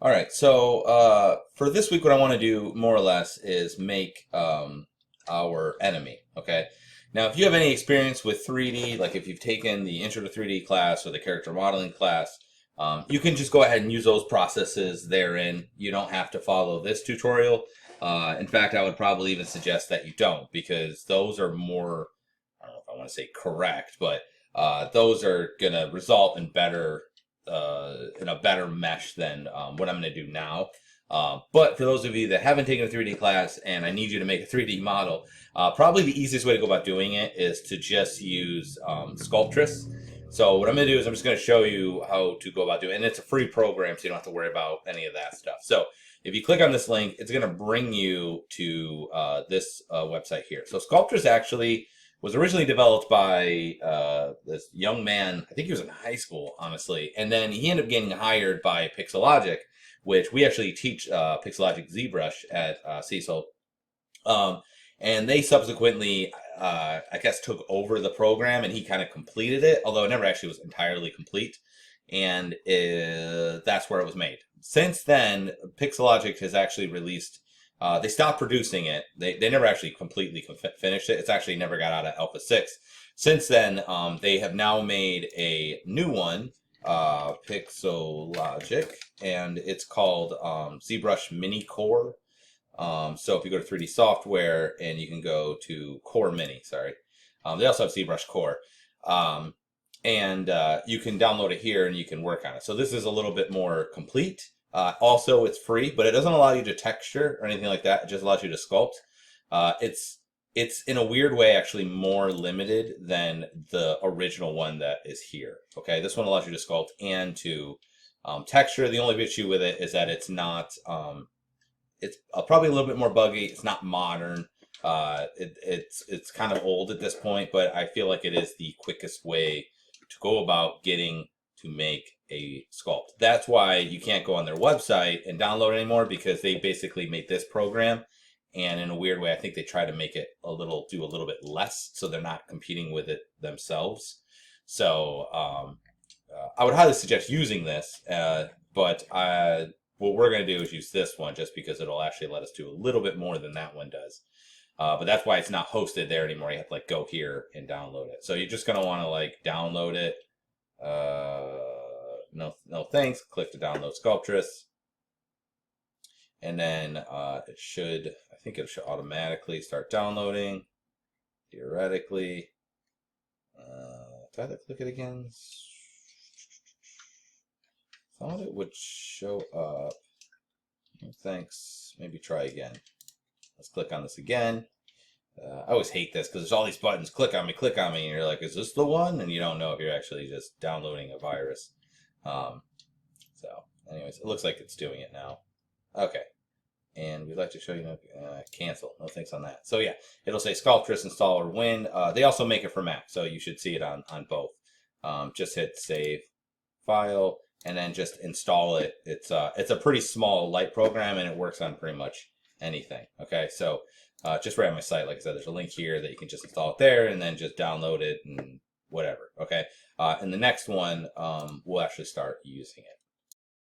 All right, so for this week, what I want to do more or less is make our enemy. Okay. Now, if you have any experience with 3D, like if you've taken the Intro to 3D class or the character modeling class, you can just go ahead and use those processes therein. You don't have to follow this tutorial. In fact, I would probably even suggest that you don't, because those are more, I don't know if I want to say correct, but those are going to result in in a better mesh than what I'm going to do now. But for those of you that haven't taken a 3D class and I need you to make a 3D model, probably the easiest way to go about doing it is to just use Sculptris. So what I'm going to do is I'm just going to show you how to go about doing it. And it's a free program, so you don't have to worry about any of that stuff. So if you click on this link, it's going to bring you to this website here. So Sculptris actually was originally developed by this young man. I think he was in high school, honestly. And then he ended up getting hired by Pixelogic, which we actually teach Pixelogic ZBrush at Cecil. And they subsequently, I guess, took over the program and he kind of completed it, although it never actually was entirely complete. And that's where it was made. Since then, Pixelogic has actually released, they stopped producing it. They never actually completely finished it. It's actually never got out of Alpha 6. Since then, they have now made a new one, Pixelogic, and it's called ZBrush Mini Core. So if you go to 3D software and you can go to Core Mini, sorry. They also have ZBrush Core. And you can download it here and you can work on it. So this is a little bit more complete. Also, it's free, but it doesn't allow you to texture or anything like that. It just allows you to sculpt. It's in a weird way actually more limited than the original one that is here. Okay, this one allows you to sculpt and to texture. The only issue with it is that it's not. It's probably a little bit more buggy. It's not modern. It's kind of old at this point, but I feel like it is the quickest way to go about getting to make a sculpt. That's why you can't go on their website and download it anymore, because they basically made this program, and in a weird way, I think they try to make it do a little bit less, so they're not competing with it themselves. So I would highly suggest using this, but what we're going to do is use this one just because it'll actually let us do a little bit more than that one does. But that's why it's not hosted there anymore. You have to go here and download it. So you're just going to want to download it. No thanks. Click to download Sculptris. And then I think it should automatically start downloading. Theoretically. Do I have to click it again? Thought it would show up. Thanks. Maybe try again. Let's click on this again. I always hate this because there's all these buttons. Click on me, and you're like, is this the one? And you don't know if you're actually just downloading a virus. So, anyways, it looks like it's doing it now. Okay. And we'd like to show you, cancel. No thanks on that. So yeah, it'll say Sculptris installer win. They also make it for Mac, so you should see it on both. Just hit save file and then just install it. It's a pretty small, light program, and it works on pretty much anything. Okay, so just right on my site, like I said, there's a link here that you can just install it there and then just download it and whatever. Okay, and the next one, we'll actually start using it.